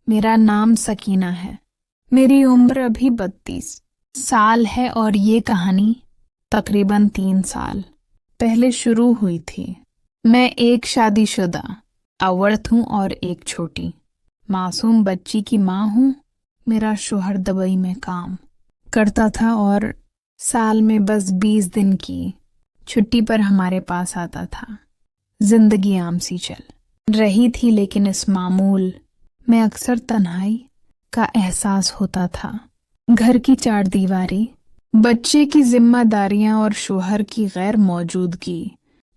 میرا نام سکینہ ہے. میری عمر ابھی 32 سال ہے اور یہ کہانی تقریباً 3 سال پہلے شروع ہوئی تھی. میں ایک شادی شدہ عورت ہوں اور ایک چھوٹی معصوم بچی کی ماں ہوں. میرا شوہر دبئی میں کام کرتا تھا اور سال میں بس 20 دن کی چھٹی پر ہمارے پاس آتا تھا. زندگی عام سی چل رہی تھی، لیکن اس معمول میں اکثر تنہائی کا احساس ہوتا تھا. گھر کی 4 دیواری، بچے کی ذمہ داریاں اور شوہر کی غیر موجودگی،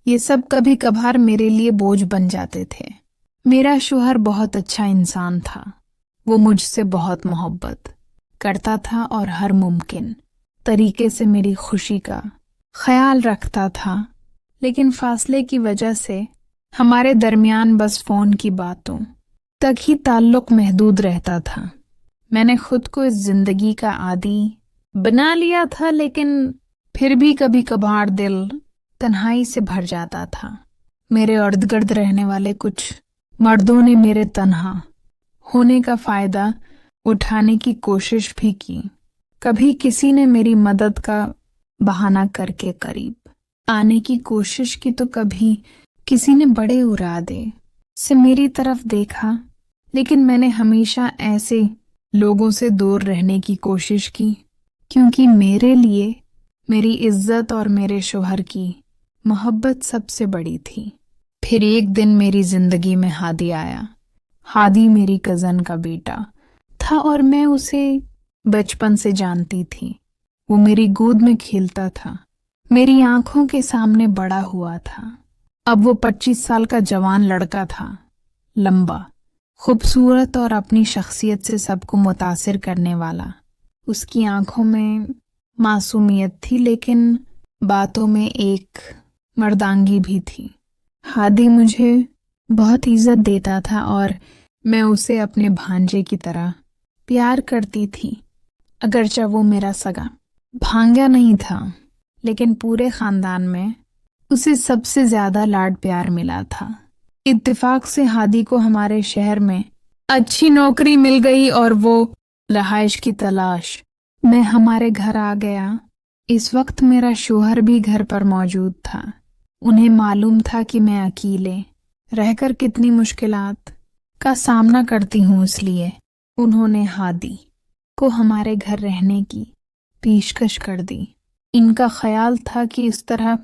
یہ سب کبھی کبھار میرے لیے بوجھ بن جاتے تھے. میرا شوہر بہت اچھا انسان تھا. وہ مجھ سے بہت محبت کرتا تھا اور ہر ممکن طریقے سے میری خوشی کا خیال رکھتا تھا، لیکن فاصلے کی وجہ سے ہمارے درمیان بس فون کی باتوں تک ہی تعلق محدود رہتا تھا. میں نے خود کو اس زندگی کا عادی بنا لیا تھا، لیکن پھر بھی کبھی کبھار دل تنہائی سے بھر جاتا تھا. میرے ارد گرد رہنے والے کچھ مردوں نے میرے تنہا ہونے کا فائدہ اٹھانے کی کوشش بھی کی. کبھی کسی نے میری مدد کا بہانہ کر کے قریب آنے کی کوشش کی، تو کبھی کسی نے بڑے ارادے سے میری طرف دیکھا، لیکن میں نے ہمیشہ ایسے لوگوں سے دور رہنے کی کوشش کی، کیونکہ میرے لیے میری عزت اور میرے شوہر کی محبت سب سے بڑی تھی. پھر ایک دن میری زندگی میں ہادی آیا. ہادی میری کزن کا بیٹا تھا اور میں اسے بچپن سے جانتی تھی. وہ میری گود میں کھیلتا تھا، میری آنکھوں کے سامنے بڑا ہوا تھا. اب وہ 25 سال کا جوان لڑکا تھا، لمبا، خوبصورت اور اپنی شخصیت سے سب کو متاثر کرنے والا. اس کی آنکھوں میں معصومیت تھی، لیکن باتوں میں ایک مردانگی بھی تھی. ہادی مجھے بہت عزت دیتا تھا اور میں اسے اپنے بھانجے کی طرح پیار کرتی تھی. اگرچہ وہ میرا سگا بھانجا نہیں تھا، لیکن پورے خاندان میں اسے سب سے زیادہ لاڈ پیار ملا تھا. اتفاق سے ہادی کو ہمارے شہر میں اچھی نوکری مل گئی اور وہ رہائش کی تلاش میں ہمارے گھر آ گیا. اس وقت میرا شوہر بھی گھر پر موجود تھا. انہیں معلوم تھا کہ میں اکیلے رہ کر کتنی مشکلات کا سامنا کرتی ہوں، اس لیے انہوں نے ہادی کو ہمارے گھر رہنے کی پیشکش کر دی. ان کا خیال تھا کہ اس طرح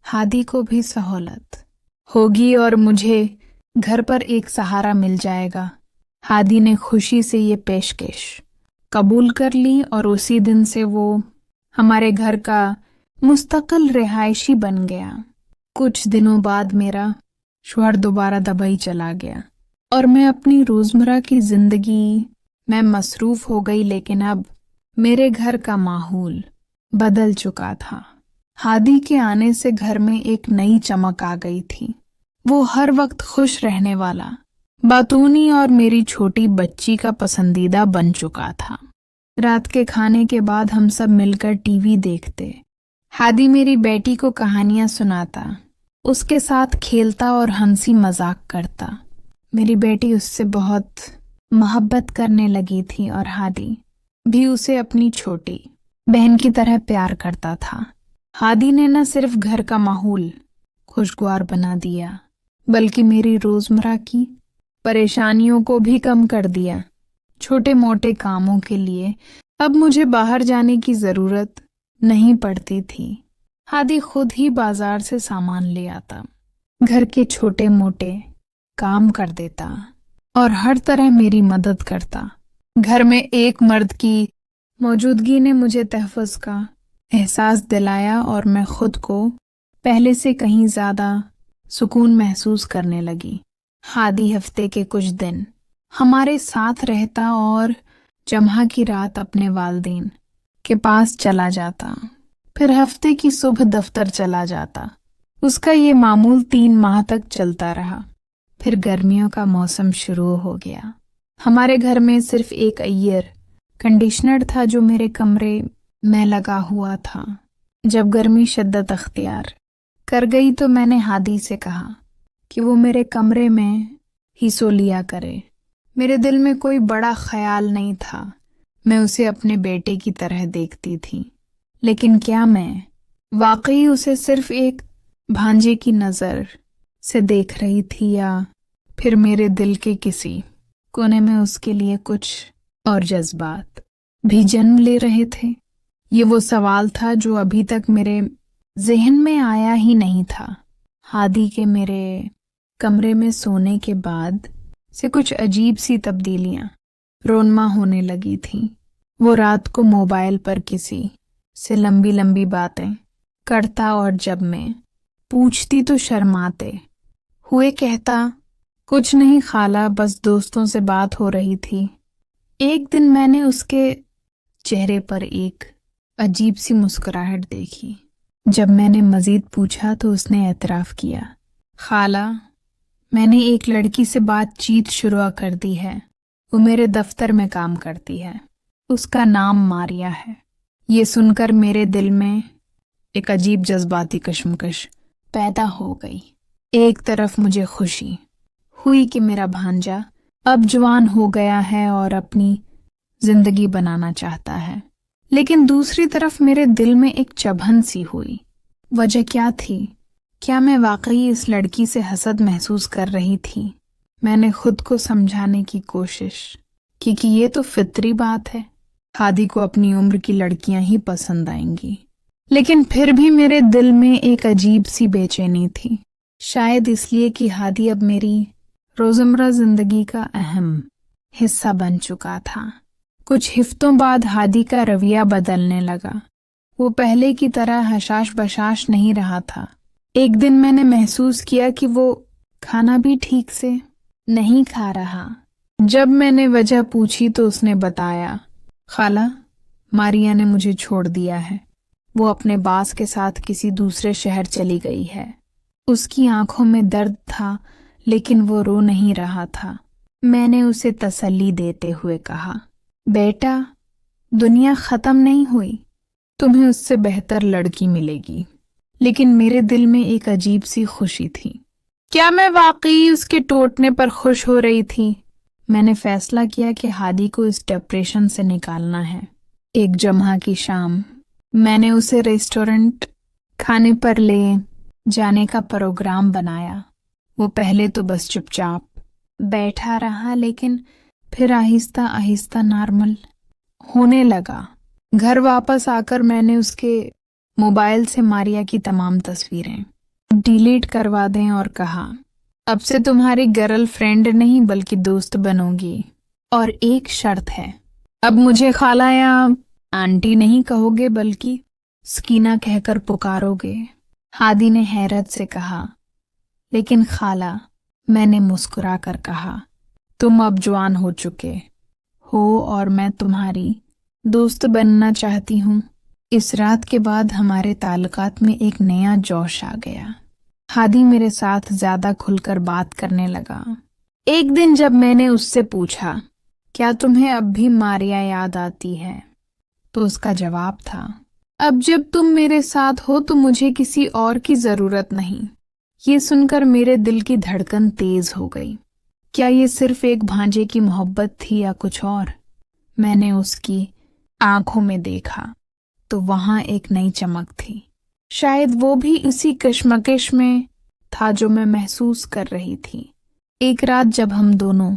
ہادی کو بھی سہولت ہوگی اور مجھے گھر پر ایک سہارا مل جائے گا. ہادی نے خوشی سے یہ پیشکش قبول کر لی اور اسی دن سے وہ ہمارے گھر کا مستقل رہائشی بن گیا. کچھ دنوں بعد میرا شوہر دوبارہ دبئی چلا گیا اور میں اپنی روزمرہ کی زندگی میں مصروف ہو گئی، لیکن اب میرے گھر کا ماحول بدل چکا تھا. ہادی کے آنے سے گھر میں ایک نئی چمک آ گئی تھی. وہ ہر وقت خوش رہنے والا، باتونی اور میری چھوٹی بچی کا پسندیدہ بن چکا تھا. رات کے کھانے کے بعد ہم سب مل کر ٹی وی دیکھتے. ہادی میری بیٹی کو کہانیاں سناتا، اس کے ساتھ کھیلتا اور ہنسی مذاق کرتا. میری بیٹی اس سے بہت محبت کرنے لگی تھی اور ہادی بھی اسے اپنی چھوٹی بہن کی طرح پیار کرتا تھا. ہادی نے نہ صرف گھر کا ماحول خوشگوار بنا دیا، بلکہ میری روزمرہ کی پریشانیوں کو بھی کم کر دیا. چھوٹے موٹے کاموں کے لیے اب مجھے باہر جانے کی ضرورت نہیں پڑتی تھی. ہادی خود ہی بازار سے سامان لے آتا، گھر کے چھوٹے موٹے کام کر دیتا اور ہر طرح میری مدد کرتا. گھر میں ایک مرد کی موجودگی نے مجھے تحفظ کا احساس دلایا اور میں خود کو پہلے سے کہیں زیادہ سکون محسوس کرنے لگی. ہادی ہفتے کے کچھ دن ہمارے ساتھ رہتا اور جمعہ کی رات اپنے والدین کے پاس چلا جاتا، پھر ہفتے کی صبح دفتر چلا جاتا. اس کا یہ معمول 3 ماہ تک چلتا رہا. پھر گرمیوں کا موسم شروع ہو گیا. ہمارے گھر میں صرف ایک ایئر کنڈیشنر تھا جو میرے کمرے میں لگا ہوا تھا. جب گرمی شدت اختیار کر گئی تو میں نے ہادی سے کہا کہ وہ میرے کمرے میں ہی سو لیا کرے. میرے دل میں کوئی بڑا خیال نہیں تھا، میں اسے اپنے بیٹے کی طرح دیکھتی تھی، لیکن کیا میں واقعی اسے صرف ایک بھانجے کی نظر سے دیکھ رہی تھی، یا پھر میرے دل کے کسی کونے میں اس کے لیے کچھ اور جذبات بھی جنم لے رہے تھے؟ یہ وہ سوال تھا جو ابھی تک میرے ذہن میں آیا ہی نہیں تھا۔ ہادی کے میرے کمرے میں سونے کے بعد سے کچھ عجیب سی تبدیلیاں رونما ہونے لگی تھیں۔ وہ رات کو موبائل پر کسی سے لمبی لمبی باتیں کرتا، اور جب میں پوچھتی تو شرماتے ہوئے کہتا، کچھ نہیں خالہ، بس دوستوں سے بات ہو رہی تھی۔ ایک دن میں نے اس کے چہرے پر ایک عجیب سی مسکراہٹ دیکھی۔ جب میں نے مزید پوچھا تو اس نے اعتراف کیا، خالہ، میں نے ایک لڑکی سے بات چیت شروع کر دی ہے، وہ میرے دفتر میں کام کرتی ہے، اس کا نام ماریا ہے۔ یہ سن کر میرے دل میں ایک عجیب جذباتی کشمکش پیدا ہو گئی۔ ایک طرف مجھے خوشی ہوئی کہ میرا بھانجا اب جوان ہو گیا ہے اور اپنی زندگی بنانا چاہتا ہے، لیکن دوسری طرف میرے دل میں ایک چبھن سی ہوئی۔ وجہ کیا تھی؟ کیا میں واقعی اس لڑکی سے حسد محسوس کر رہی تھی؟ میں نے خود کو سمجھانے کی کوشش کی کہ یہ تو فطری بات ہے، ہادی کو اپنی عمر کی لڑکیاں ہی پسند آئیں گی، لیکن پھر بھی میرے دل میں ایک عجیب سی بے چینی تھی، شاید اس لیے کہ ہادی اب میری روزمرہ زندگی کا اہم حصہ بن چکا تھا۔ کچھ ہفتوں بعد ہادی کا رویہ بدلنے لگا، وہ پہلے کی طرح حشاش بشاش نہیں رہا تھا۔ ایک دن میں نے محسوس کیا کہ وہ کھانا بھی ٹھیک سے نہیں کھا رہا۔ جب میں نے وجہ پوچھی تو اس نے بتایا، خالہ، ماریا نے مجھے چھوڑ دیا ہے، وہ اپنے باس کے ساتھ کسی دوسرے شہر چلی گئی ہے۔ اس کی آنکھوں میں درد تھا لیکن وہ رو نہیں رہا تھا۔ میں نے اسے تسلی دیتے ہوئے کہا، بیٹا، دنیا ختم نہیں ہوئی، تمہیں اس سے بہتر لڑکی ملے گی۔ لیکن میرے دل میں ایک عجیب سی خوشی تھی۔ کیا میں واقعی اس کے ٹوٹنے پر خوش ہو رہی تھی؟ میں نے فیصلہ کیا کہ ہادی کو اس ڈپریشن سے نکالنا ہے۔ ایک جمعہ کی شام میں نے اسے ریسٹورنٹ کھانے پر لے جانے کا پروگرام بنایا۔ وہ پہلے تو بس چپ چاپ بیٹھا رہا، لیکن پھر آہستہ آہستہ نارمل ہونے لگا۔ گھر واپس آ کر میں نے اس کے موبائل سے ماریا کی تمام تصویریں ڈیلیٹ کروا دیں اور کہا، اب سے تمہاری گرل فرینڈ نہیں بلکہ دوست بنو گی، اور ایک شرط ہے، اب مجھے خالہ یا آنٹی نہیں کہو گے بلکہ سکینہ کہہ کر پکارو گے۔ ہادی نے حیرت سے کہا، لیکن خالہ، میں نے مسکرا کر کہا، تم اب جوان ہو چکے ہو اور میں تمہاری دوست بننا چاہتی ہوں۔ اس رات کے بعد ہمارے تعلقات میں ایک نیا جوش آ گیا۔ ہادی میرے ساتھ زیادہ کھل کر بات کرنے لگا۔ ایک دن جب میں نے اس سے پوچھا، کیا تمہیں اب بھی ماریا یاد آتی ہے؟ تو اس کا جواب تھا، اب جب تم میرے ساتھ ہو تو مجھے کسی اور کی ضرورت نہیں۔ یہ سن کر میرے دل کی دھڑکن تیز ہو گئی۔ کیا یہ صرف ایک بھانجے کی محبت تھی یا کچھ اور؟ میں نے اس کی آنکھوں میں دیکھا تو وہاں ایک نئی چمک تھی۔ شاید وہ بھی اسی کشمکش میں تھا جو میں محسوس کر رہی تھی۔ ایک رات جب ہم دونوں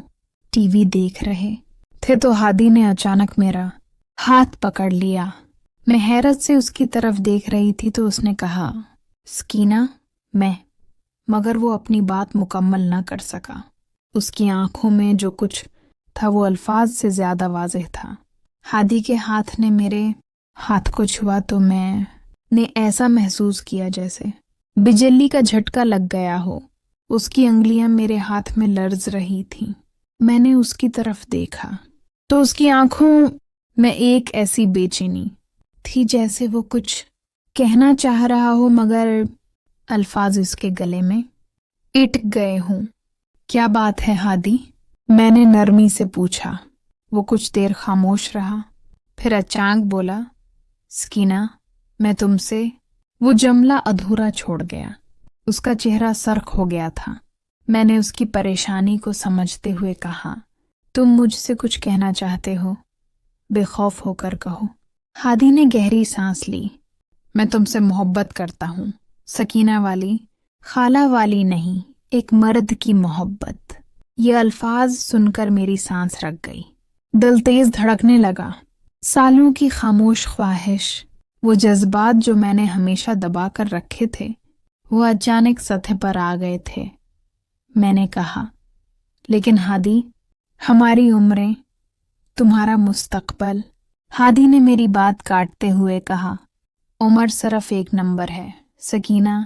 ٹی وی دیکھ رہے تھے تو ہادی نے اچانک میرا ہاتھ پکڑ لیا۔ میں حیرت سے اس کی طرف دیکھ رہی تھی تو اس نے کہا، سکینہ، مگر وہ اپنی بات مکمل نہ کر سکا۔ اس کی آنکھوں میں جو کچھ تھا وہ الفاظ سے زیادہ واضح تھا۔ ہادی کے ہاتھ نے میرے ہاتھ کو چھوا تو میں نے ایسا محسوس کیا جیسے بجلی کا جھٹکا لگ گیا ہو۔ اس کی انگلیاں میرے ہاتھ میں لرز رہی تھیں۔ میں نے اس کی طرف دیکھا تو اس کی آنکھوں میں ایک ایسی بے چینی تھی جیسے وہ کچھ کہنا چاہ رہا ہو مگر الفاظ اس کے گلے میں اٹک گئے ہوں۔ کیا بات ہے ہادی؟ میں نے نرمی سے پوچھا۔ وہ کچھ دیر خاموش رہا، پھر اچانک بولا، سکینہ، میں تم سے… وہ جملہ ادھورا چھوڑ گیا۔ اس کا چہرہ سرخ ہو گیا تھا۔ میں نے اس کی پریشانی کو سمجھتے ہوئے کہا، تم مجھ سے کچھ کہنا چاہتے ہو؟ بے خوف ہو کر کہو۔ ہادی نے گہری سانس لی۔ میں تم سے محبت کرتا ہوں، سکینہ والی، خالہ والی نہیں، ایک مرد کی محبت۔ یہ الفاظ سن کر میری سانس رک گئی، دل تیز دھڑکنے لگا۔ سالوں کی خاموش خواہش، وہ جذبات جو میں نے ہمیشہ دبا کر رکھے تھے، وہ اچانک سطح پر آ گئے تھے۔ میں نے کہا، لیکن ہادی، ہماری عمریں، تمہارا مستقبل۔ ہادی نے میری بات کاٹتے ہوئے کہا، عمر صرف ایک نمبر ہے سکینہ،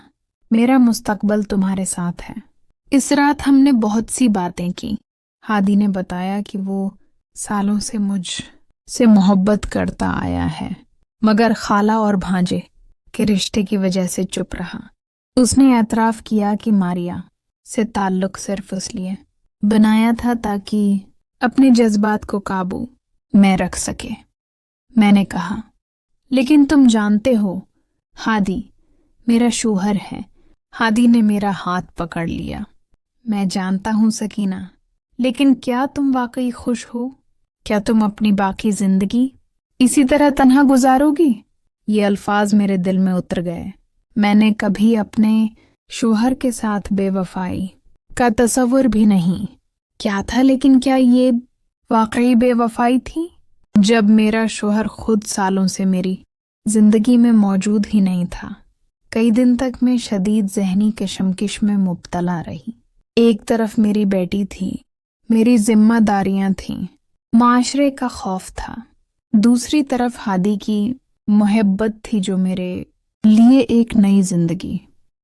میرا مستقبل تمہارے ساتھ ہے۔ اس رات ہم نے بہت سی باتیں کی۔ ہادی نے بتایا کہ وہ سالوں سے مجھ سے محبت کرتا آیا ہے، مگر خالہ اور بھانجے کے رشتے کی وجہ سے چپ رہا۔ اس نے اعتراف کیا کہ ماریا سے تعلق صرف اس لیے بنایا تھا تاکہ اپنے جذبات کو قابو میں رکھ سکے۔ میں نے کہا، لیکن تم جانتے ہو ہادی میرا شوہر ہے۔ ہادی نے میرا ہاتھ پکڑ لیا۔ میں جانتا ہوں سکینہ، لیکن کیا تم واقعی خوش ہو؟ کیا تم اپنی باقی زندگی اسی طرح تنہا گزارو گی؟ یہ الفاظ میرے دل میں اتر گئے۔ میں نے کبھی اپنے شوہر کے ساتھ بے وفائی کا تصور بھی نہیں کیا تھا، لیکن کیا یہ واقعی بے وفائی تھی جب میرا شوہر خود سالوں سے میری زندگی میں موجود ہی نہیں تھا؟ کئی دن تک میں شدید ذہنی کشمکش میں مبتلا رہی۔ ایک طرف میری بیٹی تھی، میری ذمہ داریاں تھیں، معاشرے کا خوف تھا، دوسری طرف ہادی کی محبت تھی جو میرے لیے ایک نئی زندگی